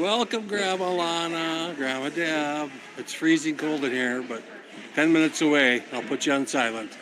Welcome, Grandma Lana, Grandma Deb. It's freezing cold in here, but 10 minutes away. I'll put you on silent.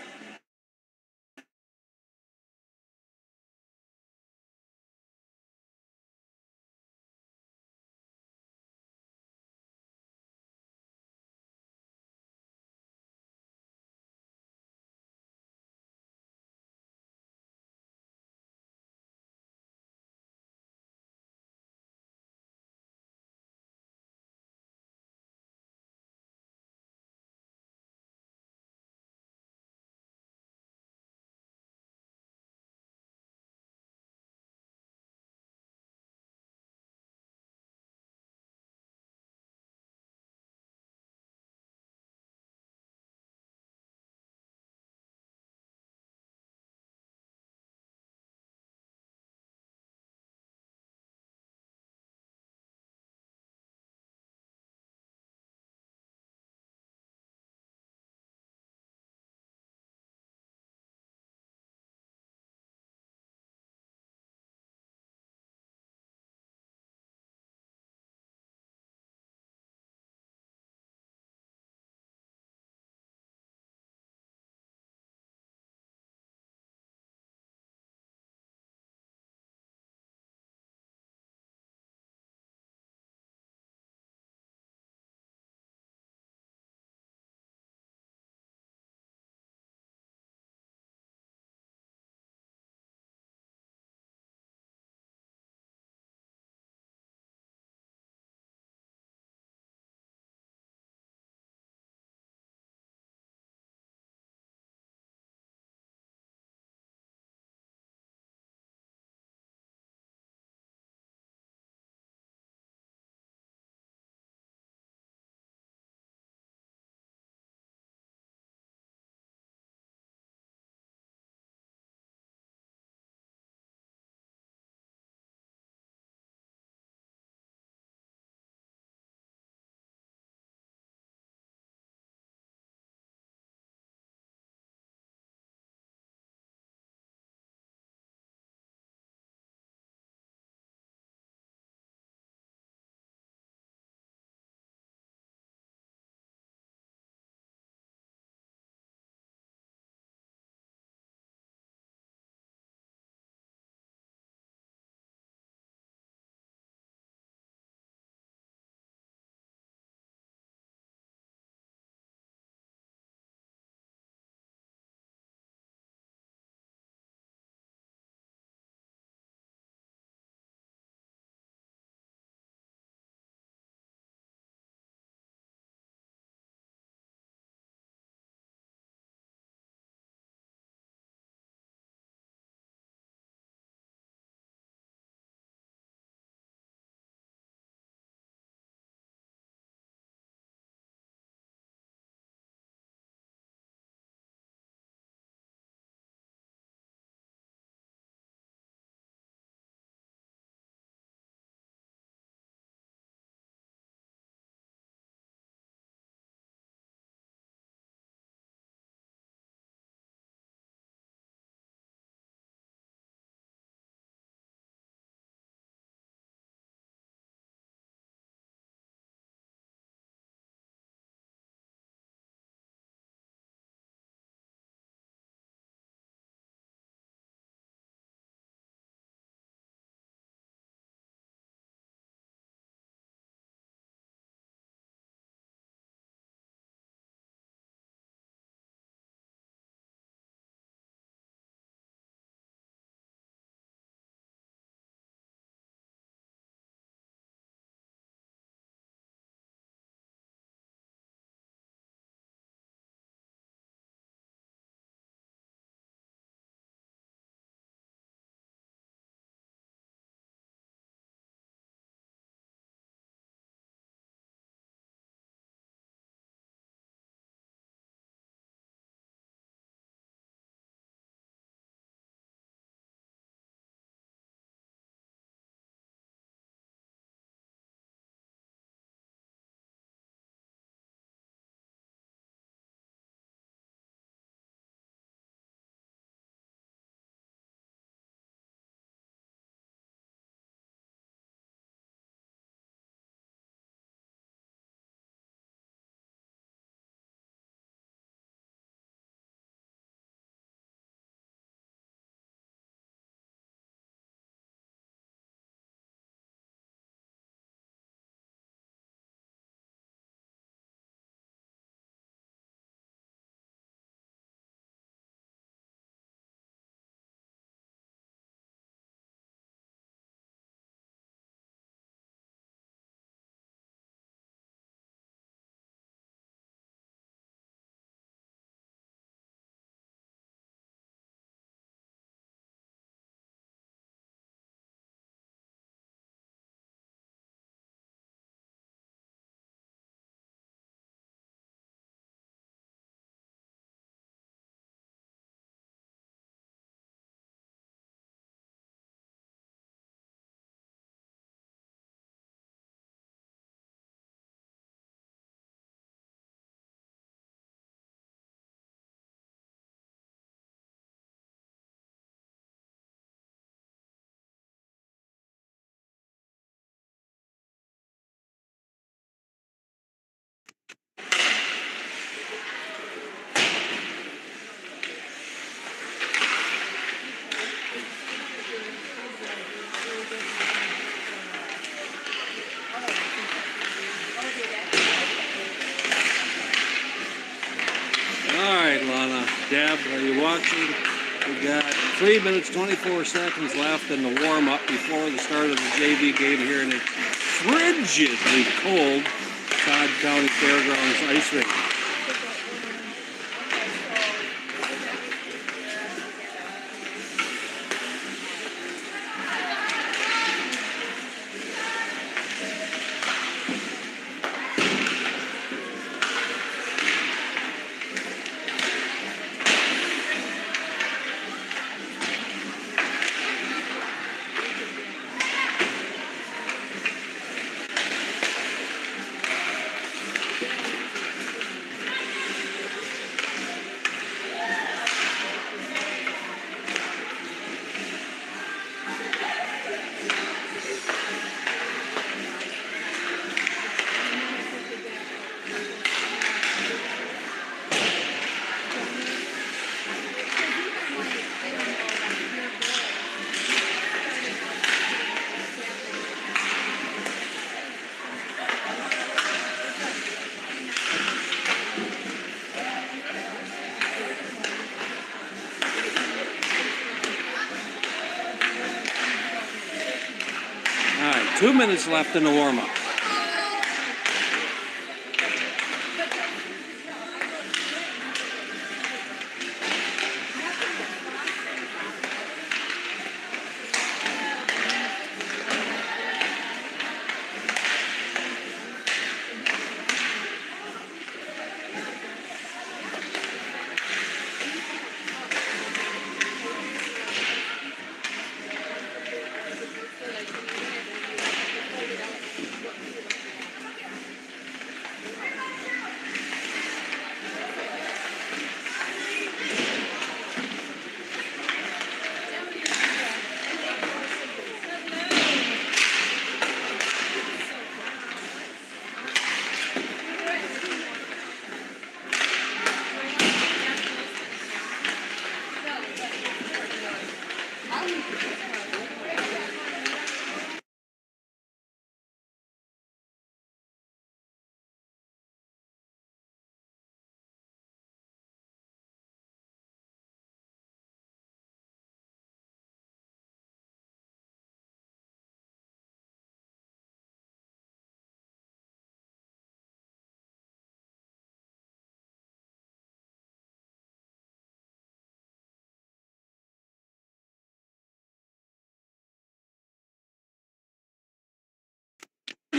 Lana, Deb, are you watching? We got 3 minutes, 24 seconds left in the warm-up before the start of the JV game here in a frigidly cold Todd County Fairgrounds ice rink. All right, 2 minutes left in the warm-up.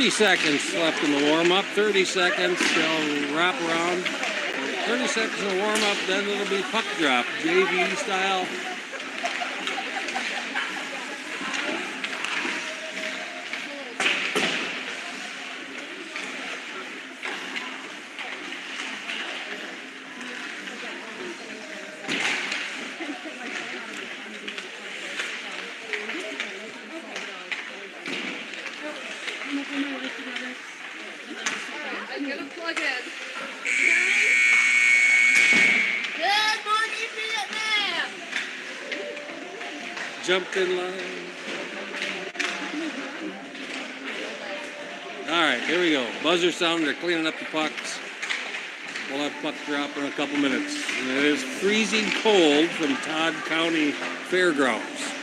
Seconds left in the warm-up. 30 seconds. They'll wrap around. 30 seconds in the warm-up. Then it'll be puck drop, JV style. I'm gonna plug in. Good morning, Vietnam! Jumped in line. All right, here we go. Buzzer sound. They're cleaning up the pucks. We'll have puck drop in a couple minutes. And it is freezing cold from Todd County Fairgrounds.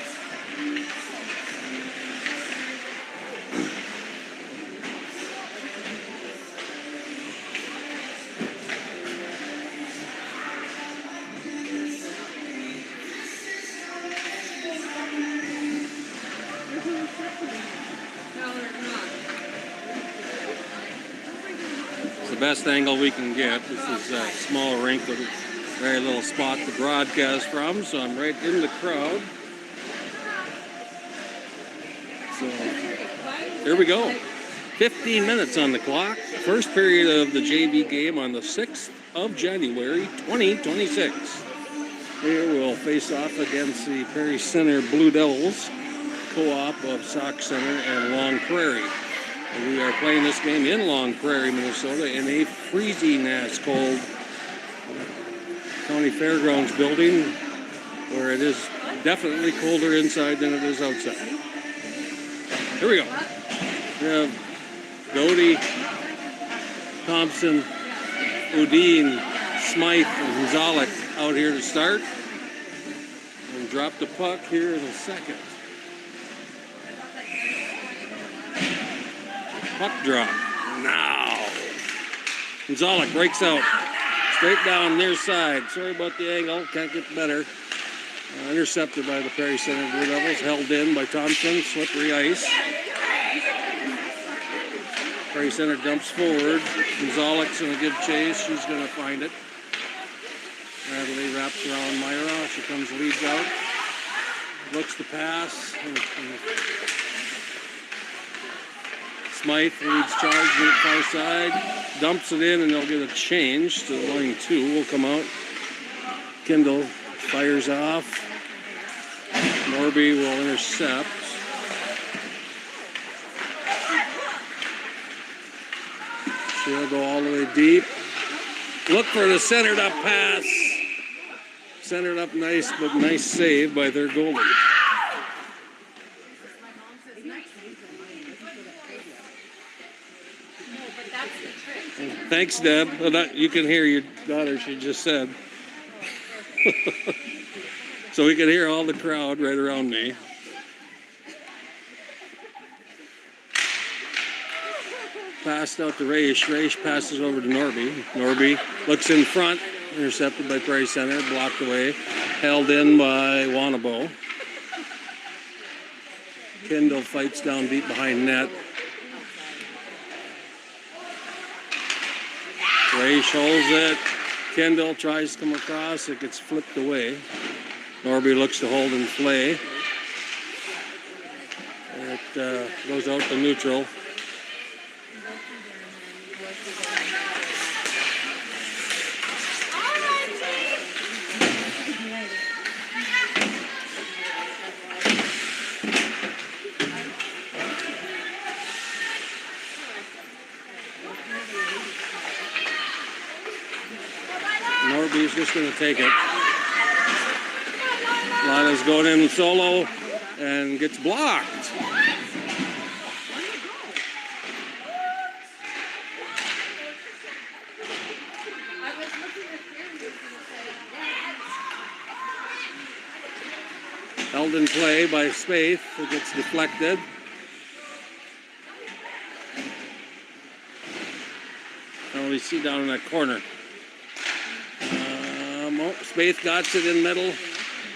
The best angle we can get. This is a small rink with a very little spot to broadcast from, so I'm right in the crowd. So here we go. 15 minutes on the clock. First period of the JV game on the 6th of January, 2026. Here we'll face off against the Prairie Center Blue Devils, co-op of Sauk Center and Long Prairie. We are playing this game in Long Prairie, Minnesota, in a freezing ass cold County Fairgrounds building, where it is definitely colder inside than it is outside. Here we go. We have Doty, Thompson, Udine, Smythe and Zolek out here to start. And drop the puck here in a second. Puck drop. Now. And Zolek breaks out. Straight down near side. Sorry about the angle. Can't get better. Intercepted by the Prairie Center Blue Devils. Held in by Thompson. Slippery ice. Prairie Center dumps forward. Zolek's going to give chase. She's going to find it. Bradley wraps around Myra. She comes, leads out. Looks to pass. Smythe leads charge to the far side. Dumps it in, and they'll get a change to line 2. Will come out. Kendall fires off. Norby will intercept. She'll go all the way deep. Look for the centered up pass. Centered up nice, but nice save by their goalie. Thanks, Deb. You can hear your daughter, she just said. So we can hear all the crowd right around me. Passed out to Raish. Raish passes over to Norby. Norby looks in front. Intercepted by Prairie Center. Blocked away. Held in by Wanabo. Kendall fights down deep behind net. Raish holds it. Kendall tries to come across. It gets flipped away. Norby looks to hold and play. It goes out to neutral. Norby's just going to take it. Lana's going in solo and gets blocked. Held in play by Spaeth. It gets deflected. Now we see down in that corner. Spaeth got it in middle.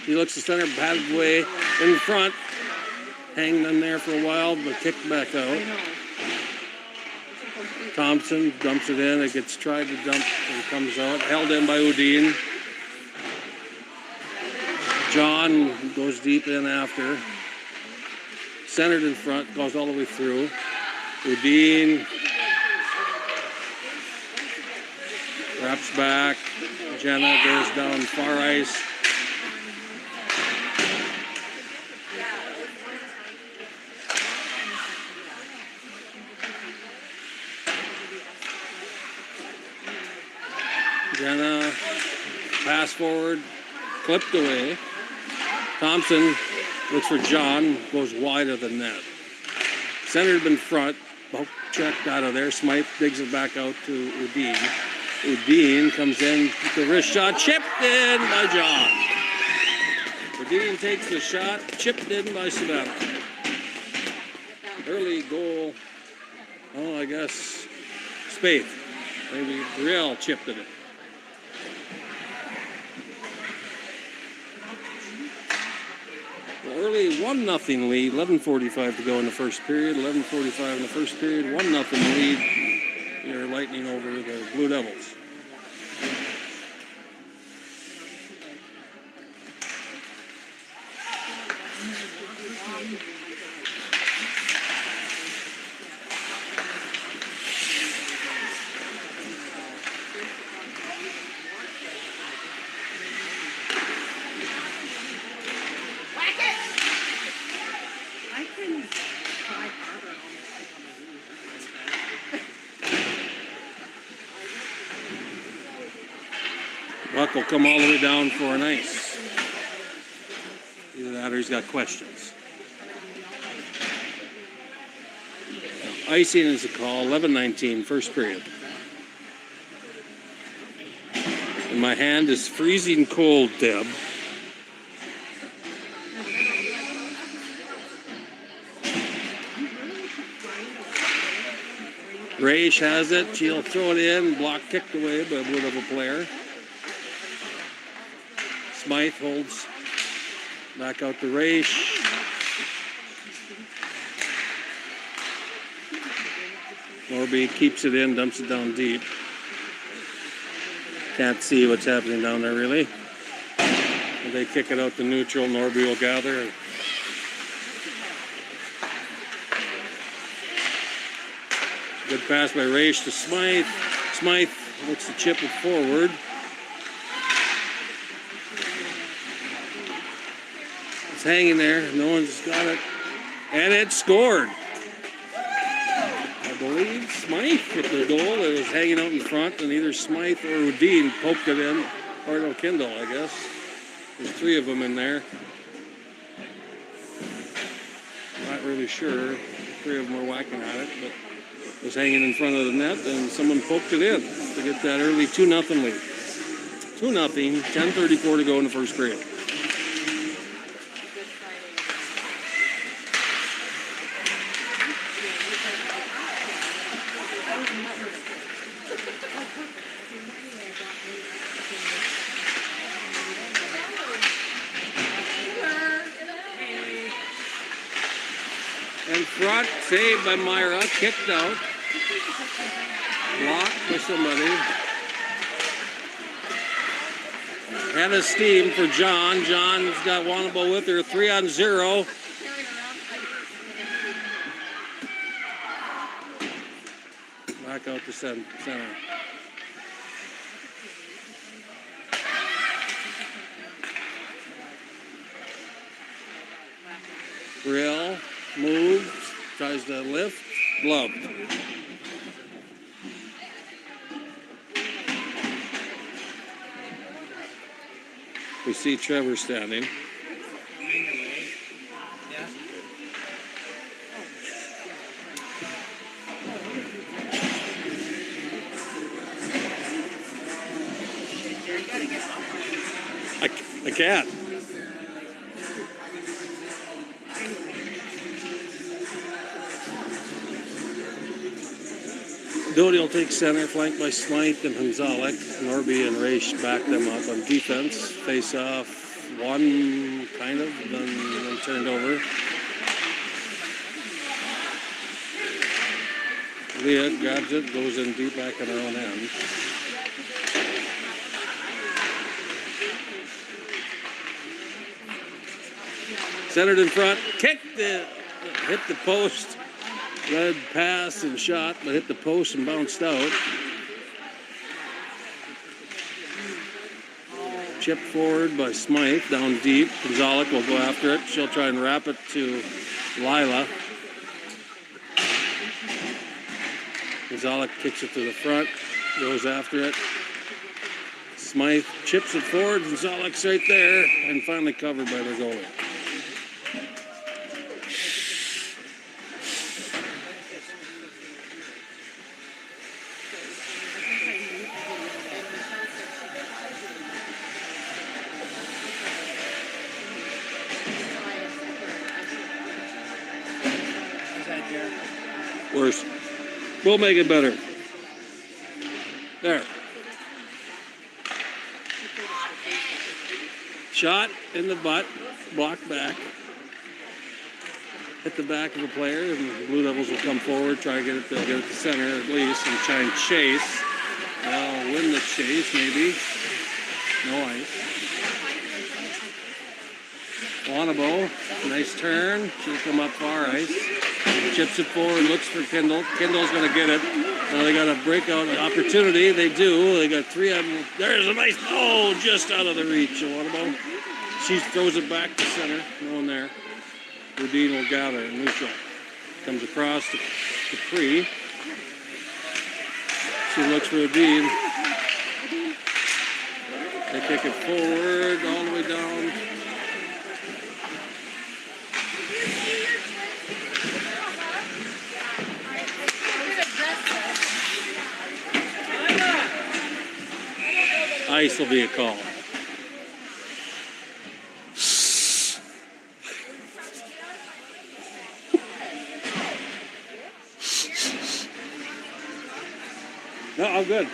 He looks to center, batted away in front. Hanged in there for a while, but kicked back out. Thompson dumps it in. It gets tried to dump and comes out. Held in by Udine. John goes deep in after. Centered in front, goes all the way through. Udine wraps back. Jenna goes down far ice. Jenna pass forward, clipped away. Thompson looks for John, goes wide of the net. Centered in front, checked out of there. Smythe digs it back out to Udine. Udine comes in with the wrist shot, chipped in by John. Udine takes the shot, chipped in by Savannah. Early goal, I guess Spaeth. Maybe Brielle chipped it in. Well, early 1-0 lead, 11:45 to go in the first period. 11:45 in the first period, 1-0 lead. They're Lightning over the Blue Devils. Buck will come all the way down for an ice. Either that or he's got questions. Icing is a call, 11:19, first period. And my hand is freezing cold, Deb. Raish has it. She'll throw it in. Block kicked away by a Blue Devil player. Smythe holds back out to Raish. Norby keeps it in, dumps it down deep. Can't see what's happening down there really. And they kick it out to neutral. Norby will gather. Good pass by Raish to Smythe. Smythe looks to chip it forward. It's hanging there. No one's got it. And it's scored. I believe Smythe hit the goal. It was hanging out in front, and either Smythe or Udine poked it in. Or no, Kindle, I guess. There's three of them in there. Not really sure. Three of them were whacking at it, but it was hanging in front of the net, and someone poked it in to get that early 2-0 lead. 2-0, 10:34 to go in the first period. And front, saved by Myra, kicked out. Blocked by somebody. And a steam for John. John's got Wanabo with her, 3-0. Back out to center. Brielle moves, tries to lift, gloved. We see Trevor standing. I can't. Doty will take center, flanked by Smythe and Hunzalik. Norby and Raish back them up on defense. Face off one, kind of, then turned over. Leah grabs it, goes in deep back on her own end. Centered in front, kicked it, hit the post. Red pass and shot, but hit the post and bounced out. Chipped forward by Smythe, down deep. Gonzalez will go after it. She'll try and wrap it to Lila. Gonzalez kicks it to the front, goes after it. Smythe chips it forward. Gonzalez right there, and finally covered by their goalie. Worse. We'll make it better. There. Shot in the butt, blocked back. Hit the back of the player, and the Blue Devils will come forward, try to get it. They'll get it to center at least, and try and chase. They'll win the chase, maybe. No ice. Wanabo, nice turn. She'll come up far ice. Chips it forward, looks for Kindle. Kindle's going to get it. Now they got a breakout opportunity. They do. They got three of them. There's a nice, just out of the reach of Wanabo. She throws it back to center. No one there. Udine will gather in neutral. Comes across to Pree. She looks for Udine. They kick it forward all the way down. Ice will be a call. No, I'm good.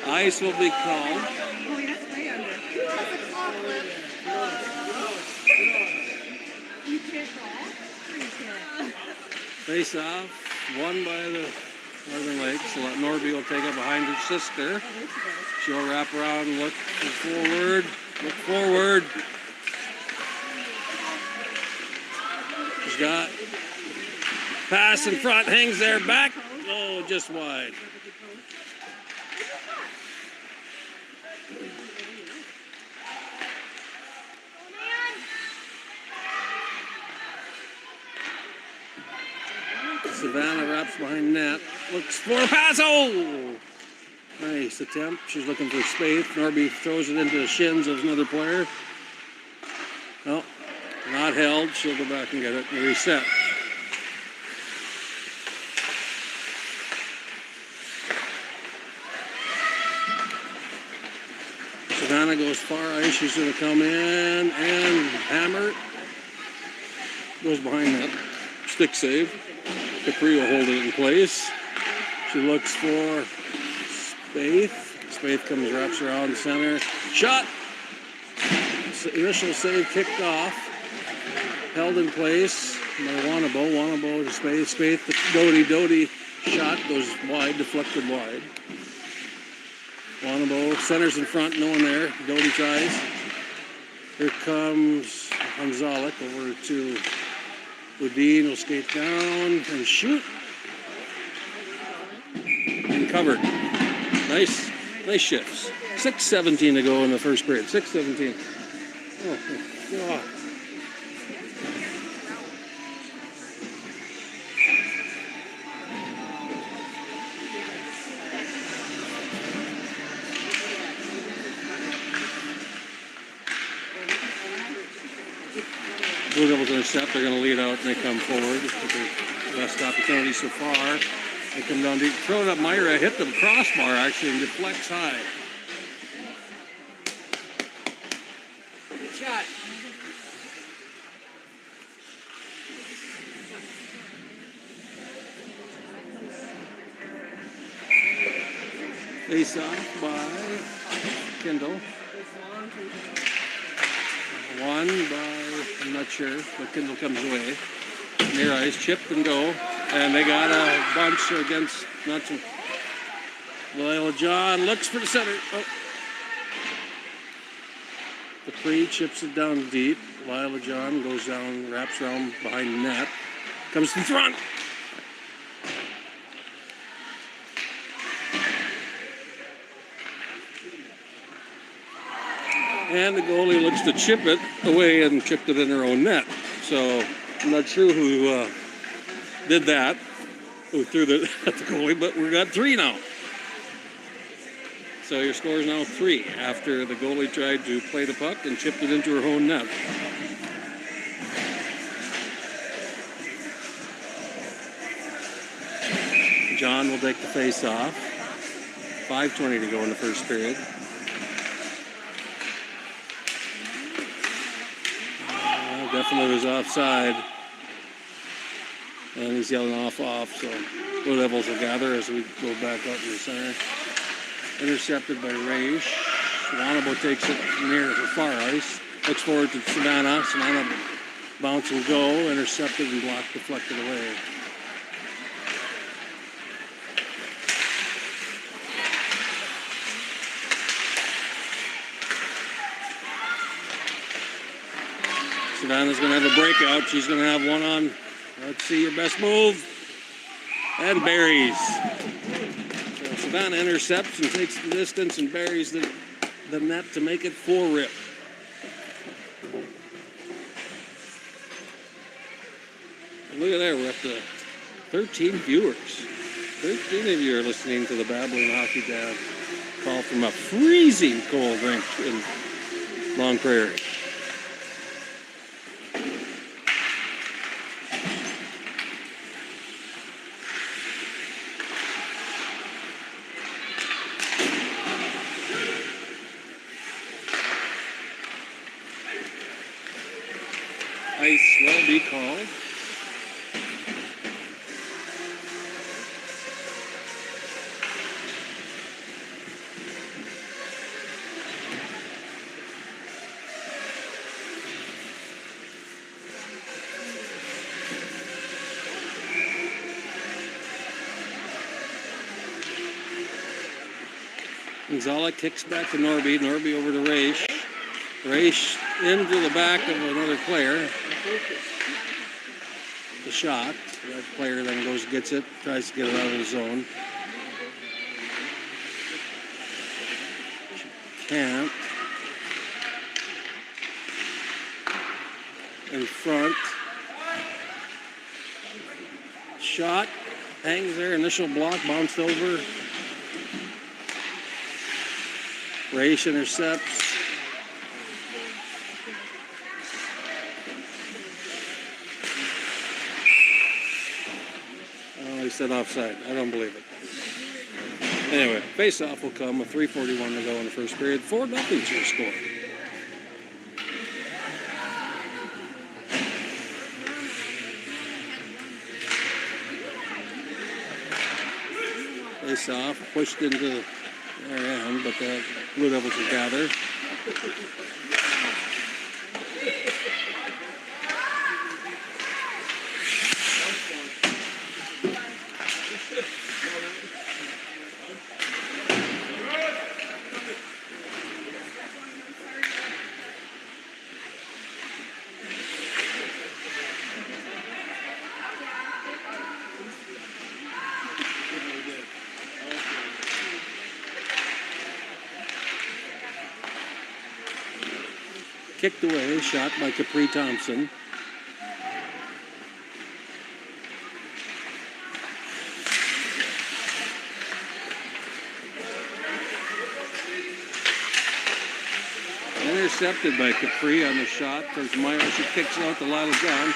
Ice will be called. Oh, that's way under. Who has a clock left? You can't call? You can't. Face off, won by the Northern Lakes. So Norby will take it behind her sister. She'll wrap around, look forward, look forward. She's got pass in front, hangs there, back. Oh, just wide. Savannah wraps behind net, looks for a pass. Oh! Nice attempt. She's looking for space. Norby throws it into the shins of another player. No, not held. She'll go back and get it and reset. Savannah goes far ice. She's going to come in and hammer. Goes behind that. Stick save. Capri will hold it in place. She looks for Spaeth. Spaeth comes, wraps around the center. Shot. Initial save kicked off. Held in place by Wanabo. Wanabo to Spaeth. Spaeth to Doty. Shot goes wide, deflected wide. Wanabo centers in front, no one there. Doty tries. Here comes Hanzalik over to Udine. Will skate down and shoot. And covered. Nice shifts. 6:17 to go in the first period. 6:17. Oh, God. Blue Devils intercept. They're going to lead out and they come forward with their best opportunity so far. They come down deep. Throw it up. Myra hit the crossbar actually and deflects high. Good shot. Face off by Kendall. One by, I'm not sure, but Kendall comes away. Near ice, chipped and go. And they got a bunch against, not some. Lila John looks for the center. Oh. Capri chips it down deep. Lila John goes down, wraps around behind the net. Comes to the front. And the goalie looks to chip it away and chipped it in her own net. So I'm not sure who did that, who threw it at the goalie, but we got 3 now. So your score is now 3 after the goalie tried to play the puck and chipped it into her own net. John will take the face off. 5:20 to go in the first period. Definitely was offside. And he's yelling off, so Blue Devils will gather as we go back out to the center. Intercepted by Raish. Wanabo takes it near the far ice. Looks forward to Savannah. Savannah bounce and go. Intercepted and blocked, deflected away. Savannah's going to have a breakout. She's going to have one on. Let's see your best move. And buries. So Savannah intercepts and takes the distance and buries the net to make it 4-rip. And look at that. We're up to 13 viewers. 13 of you are listening to the Babbling Hockey Dad call from a freezing cold rink in Long Prairie. called. Gonzalez kicks back to Norby. Norby over to Raish. Raish into the back of another player. The shot. That player then goes, gets it, tries to get it out of the zone. Can't. In front. Shot. Hangs there. Initial block. Bounced over. Raish intercepts. Oh, he said offside. I don't believe it. Anyway, face-off will come with 3:41 to go in the first period. 4-0's your score. Face-off, pushed into their end, but the Blue Devils will gather. Kicked away, shot by Capri Thompson. Intercepted by Capri on the shot. There's Meyer. She kicks out to Lila John.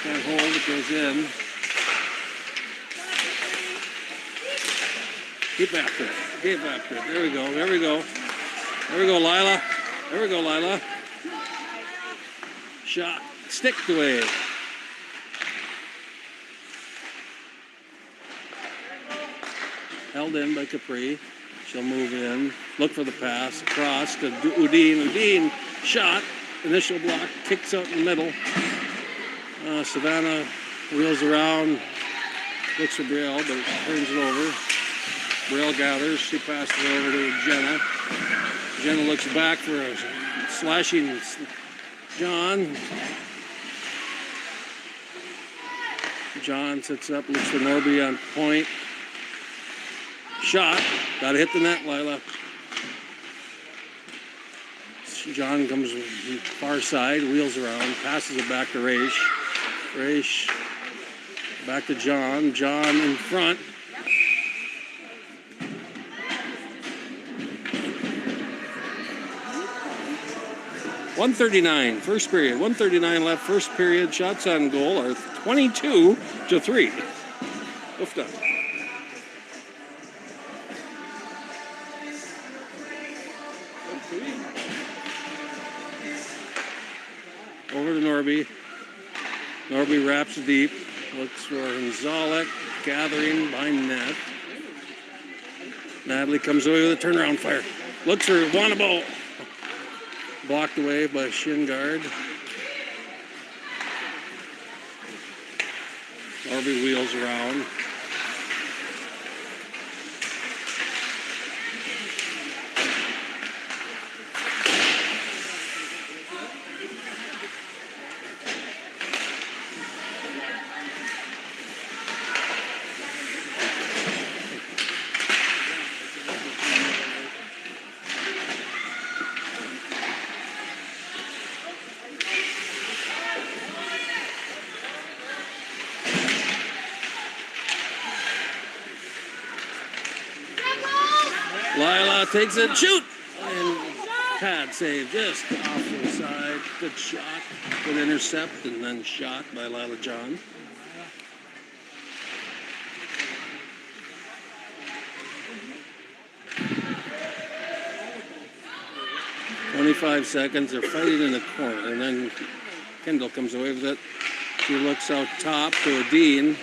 Can't hold it, goes in. Keep after it. Keep after it. There we go. There we go. There we go, Lila. There we go, Lila. Shot. Sticked away. Held in by Capri. She'll move in. Look for the pass. Across to Udine. Udine. Shot. Initial block. Kicks out in the middle. Savannah wheels around. Looks for Brielle, but turns it over. Brielle gathers. She passes it over to Jenna. Jenna looks back for a slashing John. John sits up, looks for Norby on point. Shot. Got to hit the net, Lila. John comes far side, wheels around, passes it back to Raish. Raish back to John. John in front. .139, first period. 1:39 left, first period. Shots on goal are 22-3. Lift up. Over to Norby. Norby wraps deep. Looks for Gonzalez, gathering behind net. Natalie comes away with a turnaround fire. Looks for Wanabo. Blocked away by shin guard. Norby wheels around. Lila takes it, shoot! And pad save just off to the side. Good shot. Good intercept and then shot by Lila John. .25 seconds. They're fighting in the corner. And then Kendall comes away with it. She looks out top to Adine.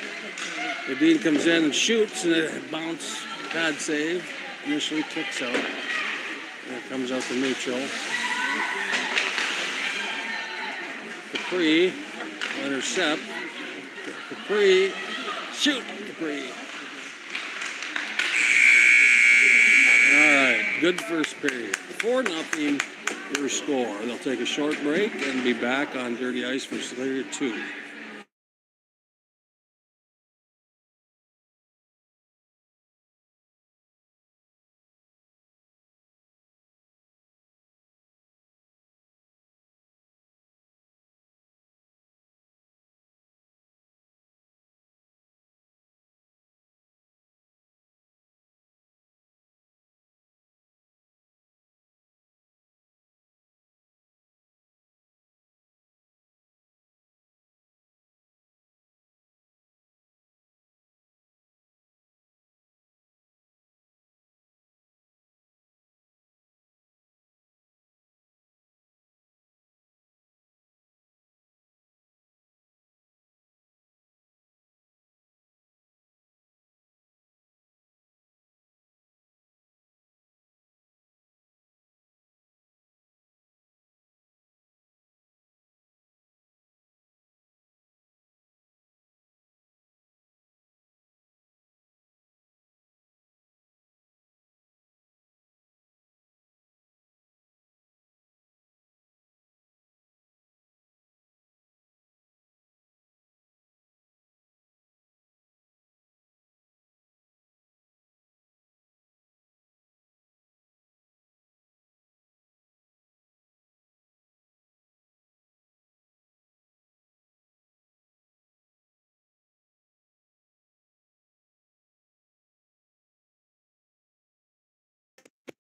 Adine comes in and shoots, and it bounce, pad save. Initially kicks out. And it comes out to neutral. Capri, intercept. Capri, shoot, Capri. All right, good first period. 4-0 your score. They'll take a short break and be back on dirty ice for period 2.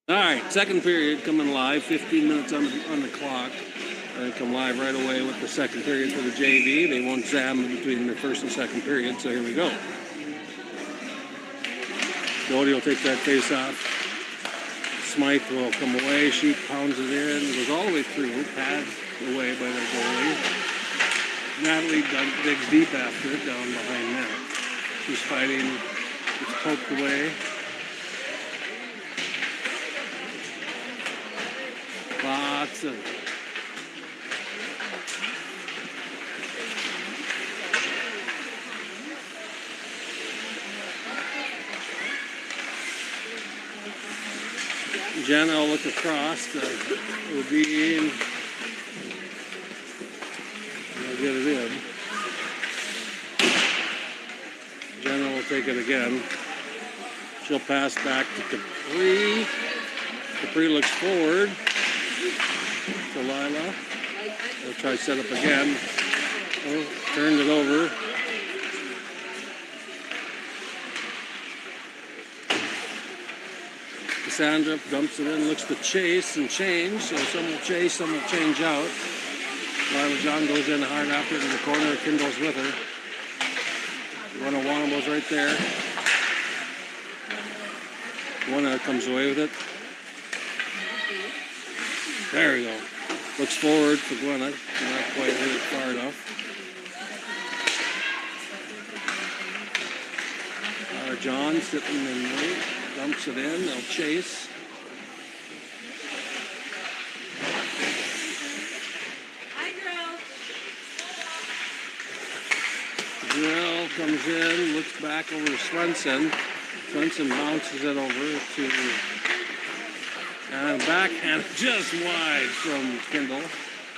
All right, second period coming live, 15 minutes on the clock. They come live right away with the second period for the JV. They won't zam between the first and second period, so here we go. Doty will take that face off. Smythe will come away. She pounds it in, goes all the way through, pad away by their goalie. Natalie digs deep after it, down behind net. She's fighting, it's poked away. Lots of Jenna will look across to Odine. I'll get it in. Jenna will take it again. She'll pass back to Capri. Capri looks forward. Delilah. They'll try set up again. Oh, turned it over. Cassandra dumps it in, looks to chase and change. So some will chase, some will change out. Lila John goes in hard after it in the corner. Kindle's with her. Wana's right there. Wana comes away with it. There we go. Looks forward for Gwenna. Not quite hit it far enough. John sitting in wait. Dumps it in. They'll chase. Drill comes in. Looks back over to Swenson. Swenson bounces it over to... And backhand just wide from Kindle.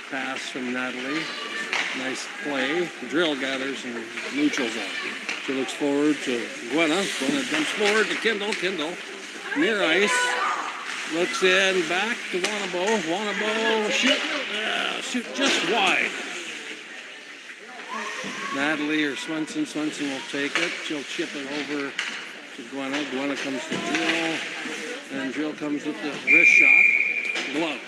Pass from Natalie. Nice play. Drill gathers and neutrals up. She looks forward to Gwenna. Gwenna dumps forward to Kindle. Kindle near ice. Looks in, back to Wanabo. Wanabo shoot. Shoot just wide. Natalie or Swenson. Swenson will take it. She'll chip it over to Gwenna. Gwenna comes to Drill. And Drill comes with the wrist shot. Glove.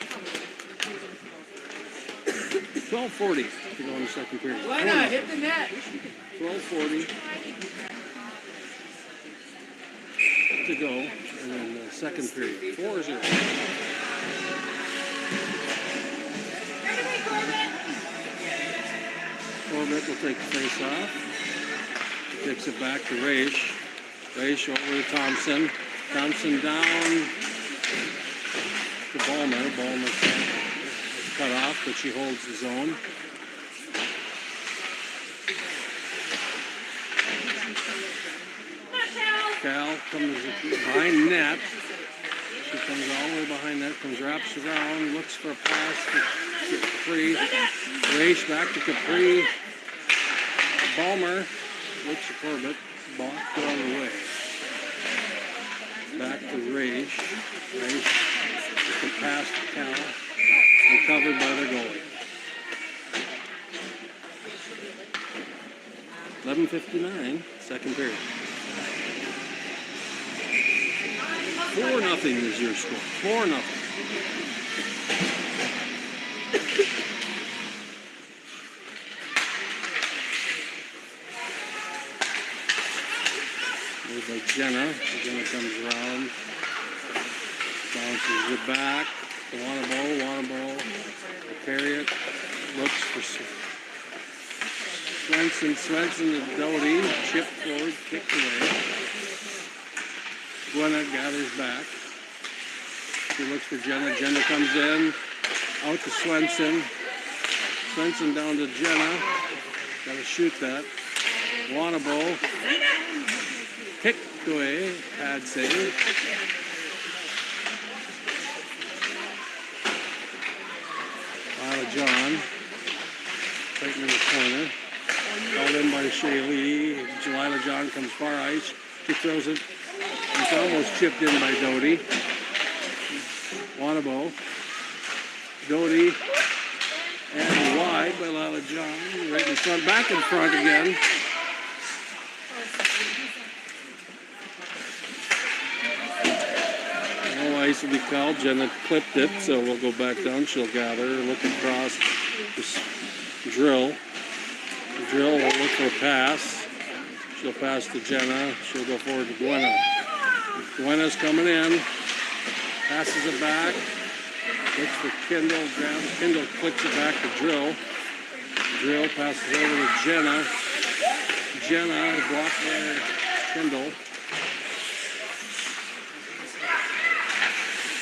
12:40 to go in the second period. Gwenna, hit the net. 12:40 to go. And then the second period. 4-0. Corbett will take the face off. Takes it back to Raish. Raish over to Thompson. Thompson down to Ballmer. Ballmer cut off, but she holds the zone. Cal comes behind net. She comes all the way behind net, wraps around, looks for a pass to Capri. Raish back to Capri. Ballmer looks to Corbett. Ball put on the way. Back to Raish. Raish with the pass to Cal. Recovered by their goalie. 11:59, second period. 4-0 is your score. 4-0. Made by Jenna. Jenna comes around. Bounces it back. Wanna carry it. Looks for Swenson to Doty. Chip forward, kicked away. Gwenna gathers back. She looks for Jenna. Jenna comes in. Out to Swenson. Swenson down to Jenna. Gotta shoot that. Wanabo. Kicked away. Pad save. John. Right in the corner. Called in by Shaylee. Jalila John comes far ice. She throws it. It's almost chipped in by Doty. Wanabo. Doty. And wide by Lila John. Right in front. Back in front again. No ice will be called. Jenna clipped it, so we'll go back down. She'll gather. Look across. Just drill. Drill will look for a pass. She'll pass to Jenna. She'll go forward to Gwenna. Gwenna's coming in. Passes it back. Looks for Kendall. Grabs. Kendall clicks it back to Drill. Drill passes over to Jenna. Jenna is blocked by Kendall.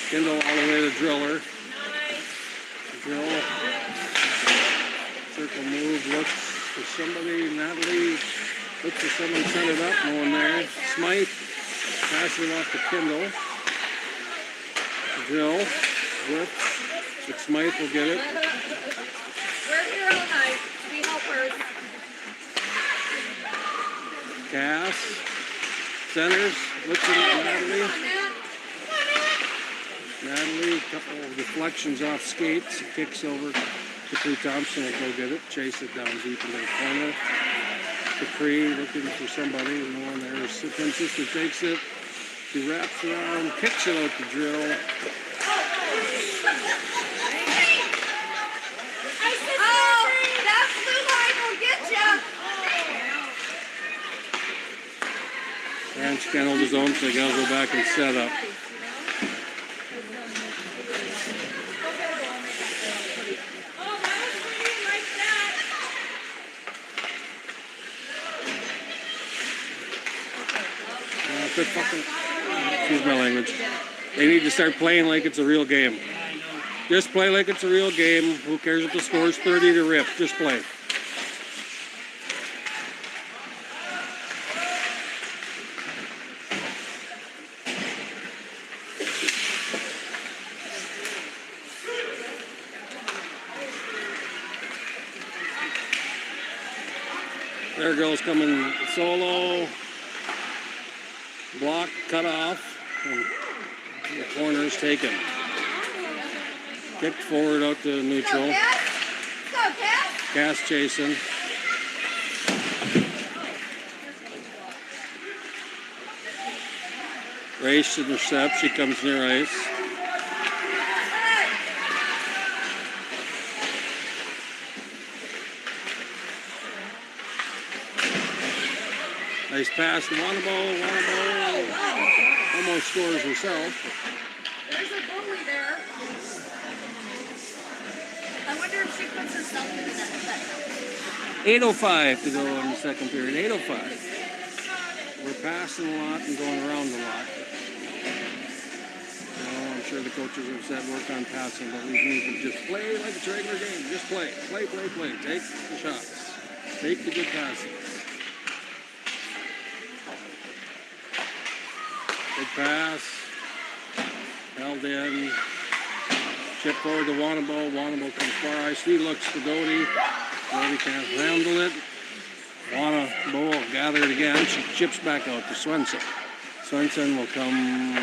Kendall all the way to Driller. Drill. Circle move. Looks for somebody. Natalie looks for someone to set it up. No one there. Smythe. Passes it off to Kendall. Drill. Whips. But Smythe will get it. Where's your own knife? We helpers. Cass. Centers. Looks at Natalie. Natalie, a couple of deflections off skates. Kicks over. Capri Thompson will go get it. Chase it down deep into the corner. Capri looking for somebody. No one there. Francisco takes it. She wraps around. Kicks it out to Drill. Oh, that blue line will get you. And scanned his own, so they gotta go back and set up. Quit fucking. Excuse my language. They need to start playing like it's a real game. Just play like it's a real game. Who cares if the score's 30 to rip? Just play. There girls coming solo. Block, cut off, and the corner is taken. Kicked forward out to neutral. Cass chasing. Race intercept. She comes near ice. Nice pass to Wanabo. Almost scores herself. There's a bully there. I wonder if she puts herself in that. 8:05 to go in the second period. 8:05. We're passing a lot and going around a lot. I'm sure the coaches have said work on passing, but we need to just play like it's a regular game. Just play. Play. Take the shots. Take the good passes. Good pass. Held in. Chip forward to Wanabo. Wanabo comes far ice. He looks to Doty. Doty can't handle it. Wanabo will gather it again. She chips back out to Swenson. Swenson will come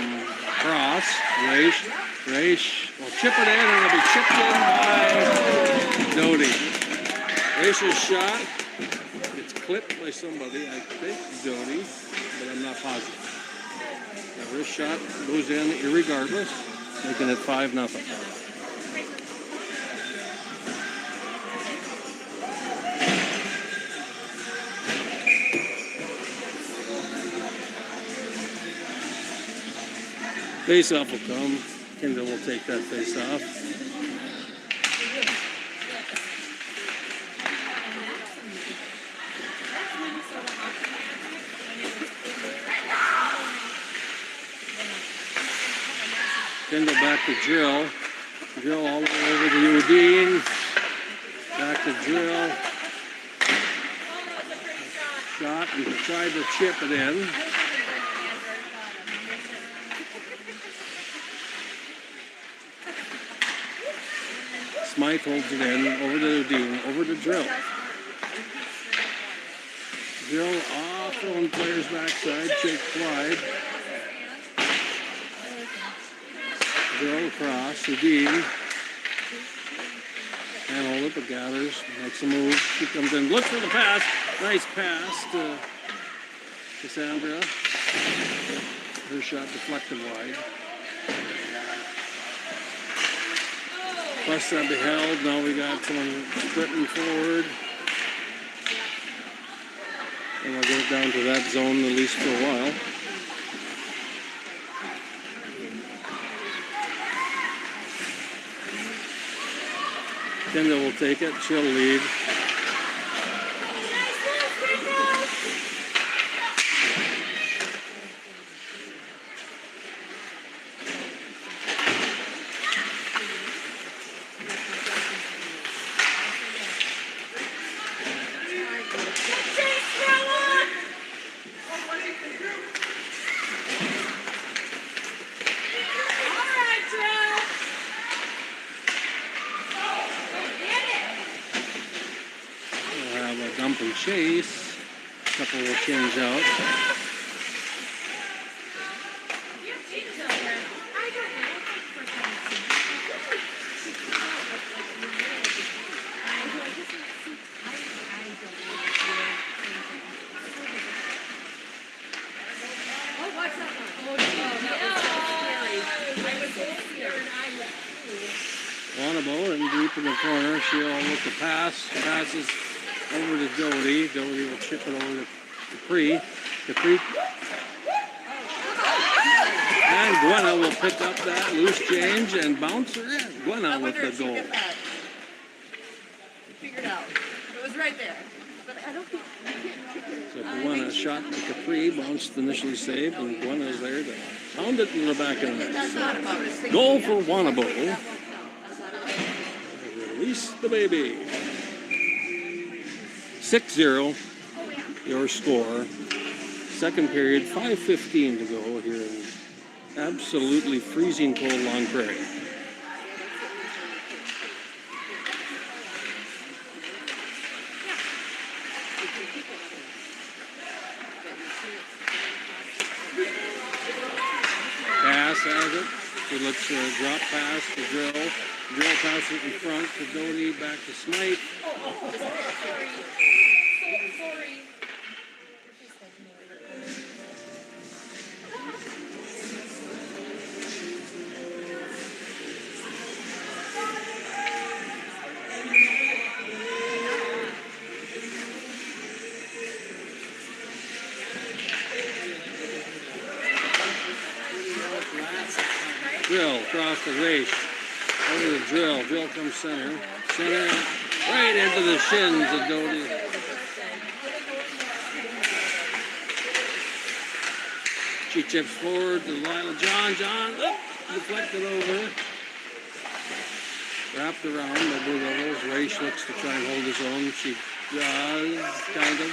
across. Raish will chip it in, and it'll be chipped in by Doty. Raish's shot. It's clipped by somebody. I think Doty, but I'm not positive. Now, her shot goes in irregardless, making it 5-0. Face-off will come. Kendall will take that face-off. Kendall back to Drill. Drill all the way over to Udine. Back to Drill. Shot and tried to chip it in. Smythe holds it in, over to Udine, over to Drill. Drill off on player's backside, Jake Clyde. Drill across, Udine. And hold it, but gathers, makes a move. She comes in, looks for the pass. Nice pass to Cassandra. Her shot deflected wide. Plus that be held. Now we got someone sprinting forward. And we'll get it down to that zone at least for a while. Kendall will take it. She'll lead. Dump and chase. A couple will change out. Wanabo and deep in the corner. She'll look to pass. Passes over to Doty. Doty will chip it over to Capri. Capri. And Gwenna will pick up that loose change and bounce her in. Gwenna with the goal. Figured out. It was right there. But I don't think So Gwenna shot to Capri, bounced initially saved, and Gwenna is there to pound it in the back of the net. So, goal for Wanabo. Release the baby. 6-0, your score. Second period, 5:15 to go here in absolutely freezing cold Long Prairie. Pass has it. It looks a drop pass to Drill. Drill passes it in front to Doty, back to Smythe. sorry. Drill across the race. Over the Drill. Drill comes center. Center right into the shins of Doty. She chips forward to Lila John. John, deflected over. Wrapped around by Blue Devils. Raish looks to try and hold his own. She does, kind of.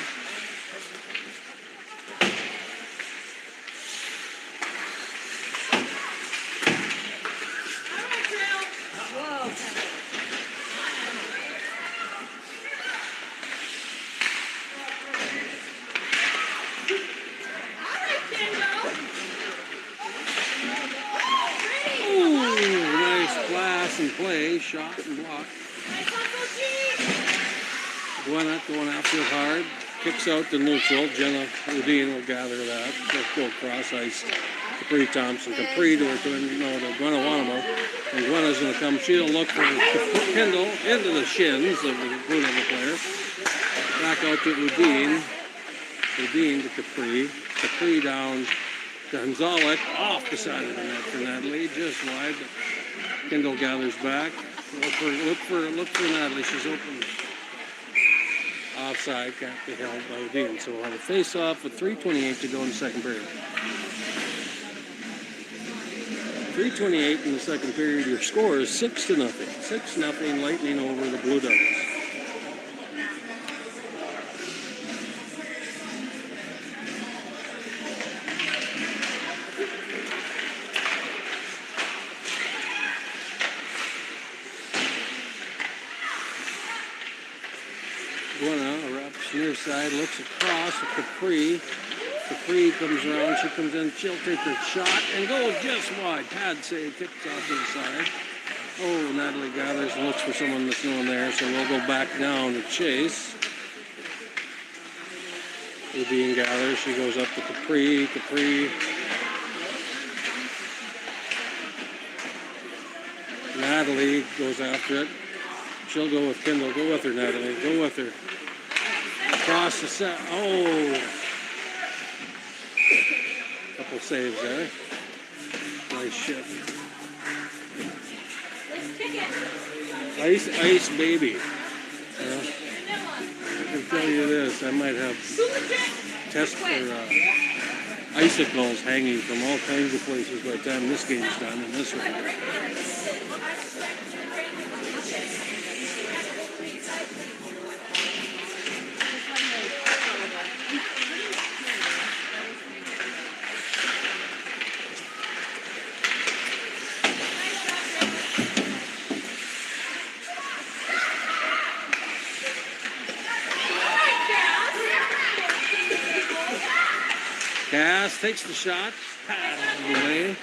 And play, shot and block. Gwinnett going after it hard. Kicks out the neutral. Jenna Udine will gather that. She'll go cross ice. Capri Thompson. Capri to her twin. No, to Gwinnett. And Gwennett's going to come. She'll look for Kendall into the shins of the Blue Devil player. Back out to Udine. Udine to Capri. Capri down to Gonzalez. Off the side of the net for Natalie. Just wide. Kendall gathers back. Look for Natalie. She's open. Offside. Can't be held by Udine. So we'll have a face-off with 3:28 to go in the second period. 3:28 in the second period. Your score is 6-0. 6-0 Lightning over the Blue Devils. Near side, looks across at Capri. Capri comes around, she comes in, she'll take her shot and goes just wide. Pad save, kicks off to the side. Oh, Natalie gathers and looks for someone that's known there, so we'll go back down to chase. Udine gathers, she goes up to Capri. Natalie goes after it. She'll go with Kendall. Go with her, Natalie. Go with her. Across the set. Oh. Couple saves there. Nice shit. Ice baby. I can tell you this. I might have icicles hanging from all kinds of places by the time this game's done in this one. Cass takes the shot, paddles away.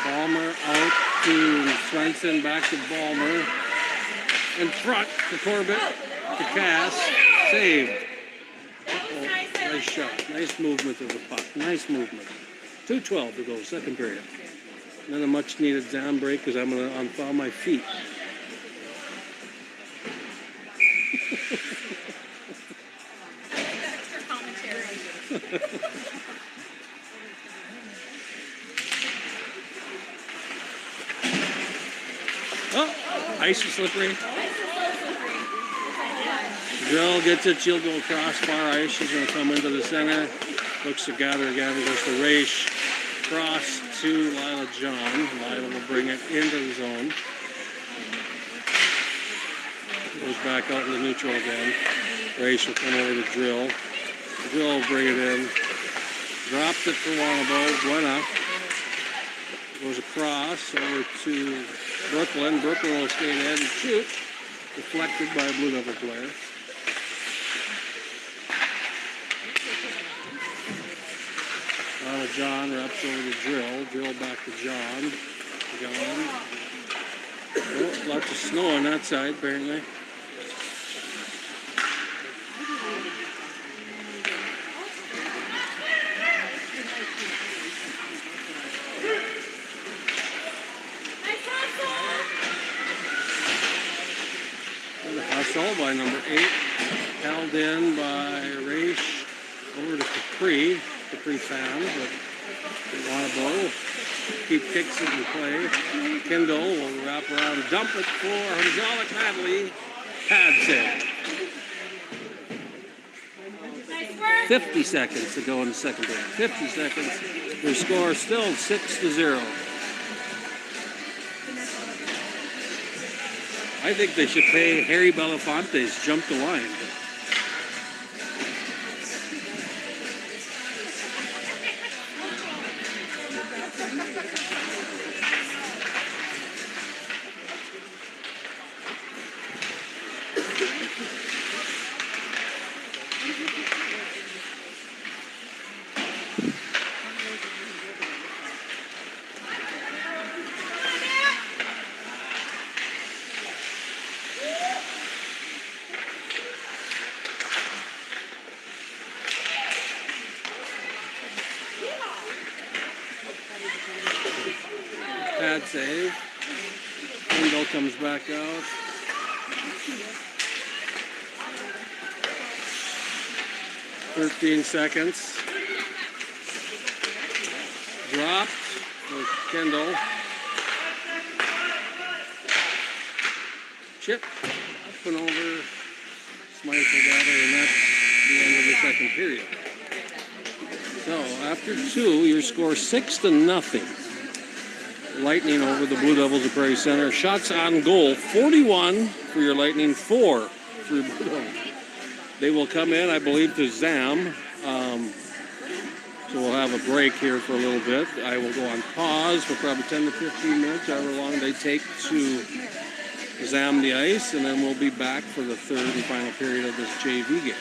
Ballmer out to Swenson, back to Ballmer. In front to Corbett, to Cass, saved. Nice shot, nice movement of the puck, nice movement. 2:12 to go, second period. Then a much needed down break because I'm going to unthaw my feet. Oh, ice is slippery. Drill gets it. She'll go across far ice. She's going to come into the center. Looks to gather again. Goes to Raish. Cross to Lila John. Lila will bring it into the zone. Goes back out in the neutral again. Raish will come over to Drill. Drill will bring it in. Dropped it for Wanabo. Gwenna goes across over to Brooklyn. Brooklyn will skate ahead and shoot. Deflected by a Blue Devil player. John wraps over to Drill. Drill back to John. Oh, lots of snow on that side, apparently. Hustle by number 8. Held in by Raish. Over to Capri. Capri found, but Wanabo keep kicks it in play. Kendall will wrap around and dump it for Gonzalez. Natalie. Pad save. Nice work. 50 seconds to go in the second period. 50 seconds. Your score still 6-0. I think they should pay Harry Belafonte's jump the line. Pad save. Window comes back out. "13 seconds. Dropped for Kendall. Chip up and over. Smythe got her, and that's the end of the second period. So after 2, your score 6-0. Lightning over the Blue Devils of Prairie Center. Shots on goal, 41 for your Lightning, 4 for your Blue Devils. They will come in, I believe, to Zam. So we'll have a break here for a little bit. I will go on pause for probably 10 to 15 minutes, however long they take to Zam the ice, and then we'll be back for the third and final period of this JV game.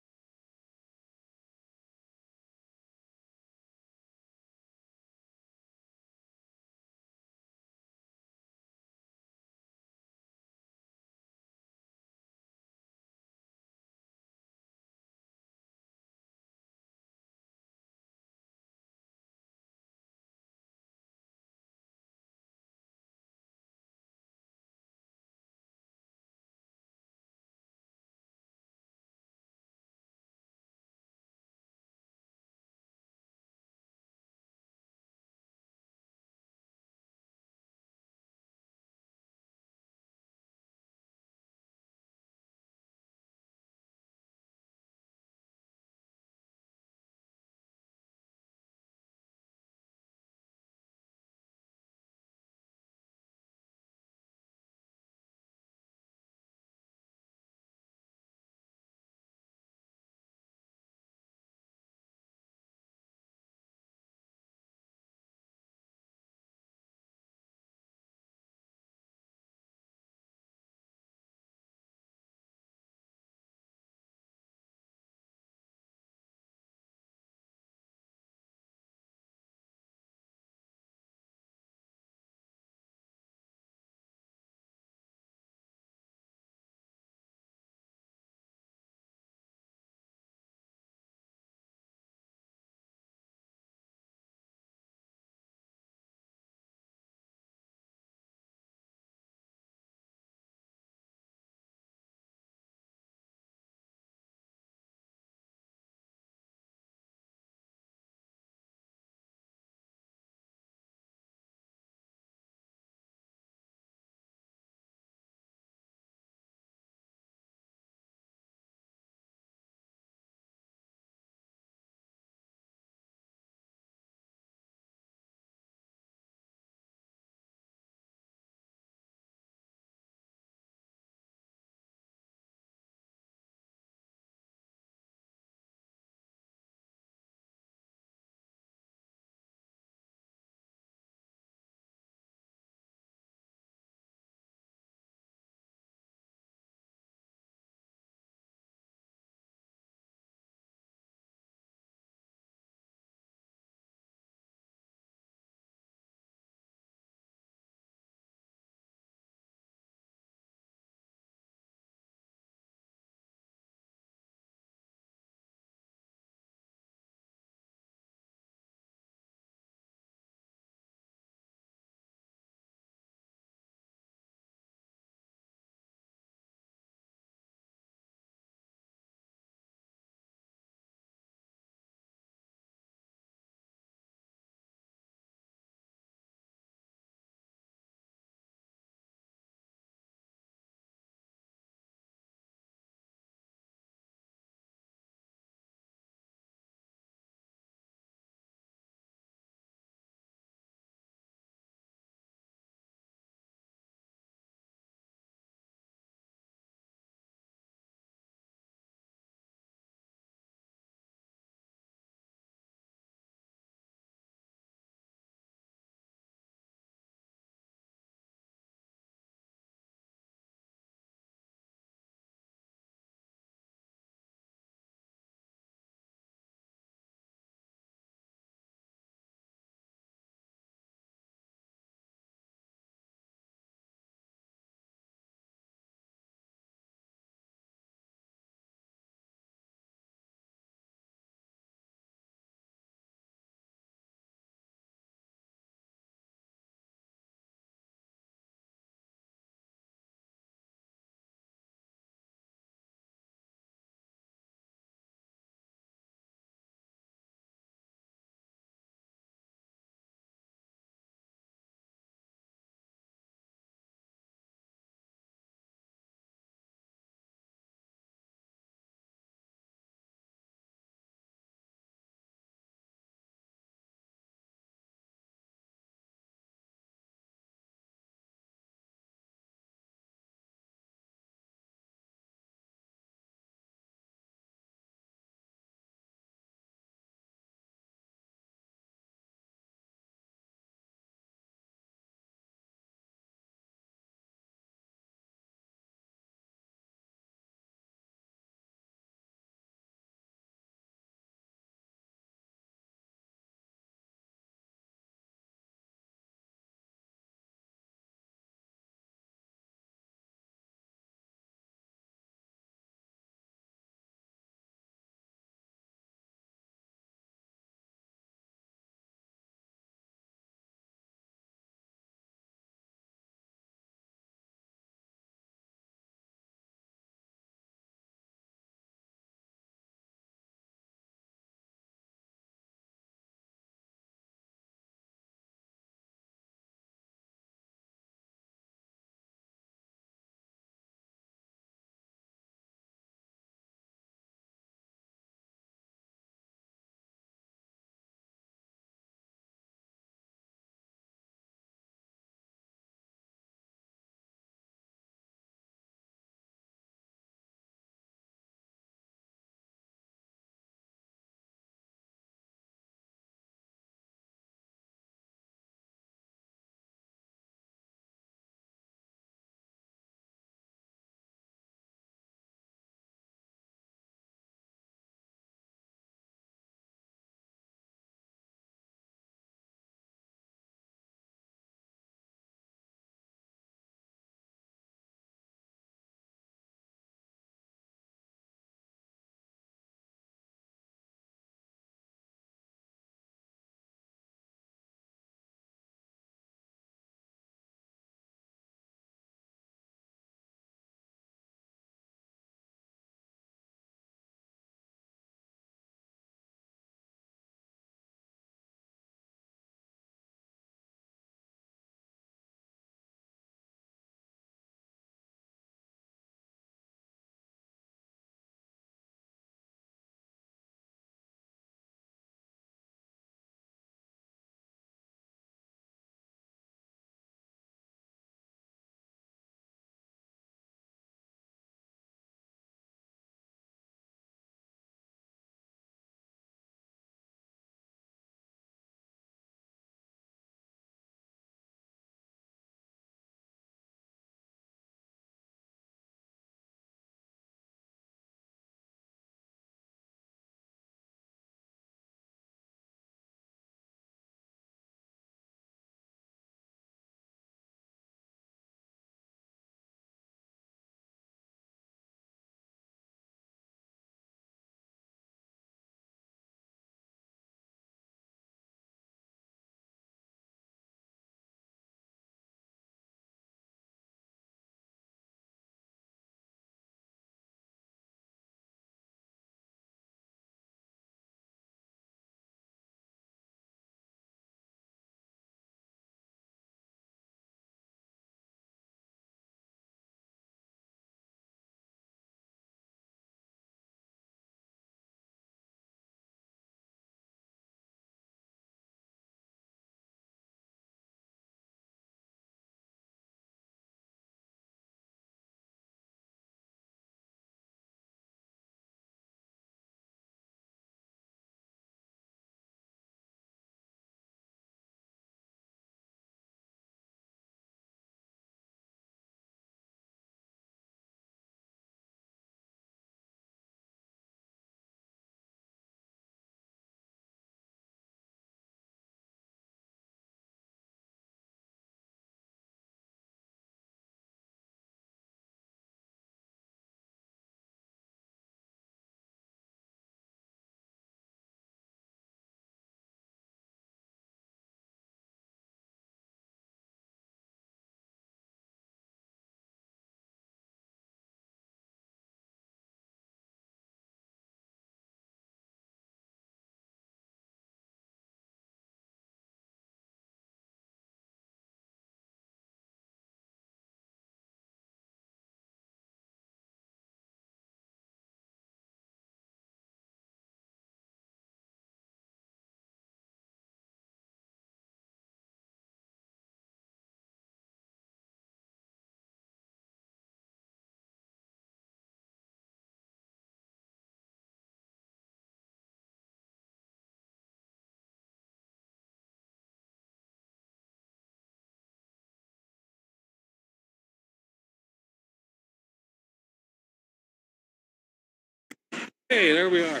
Hey, there we are.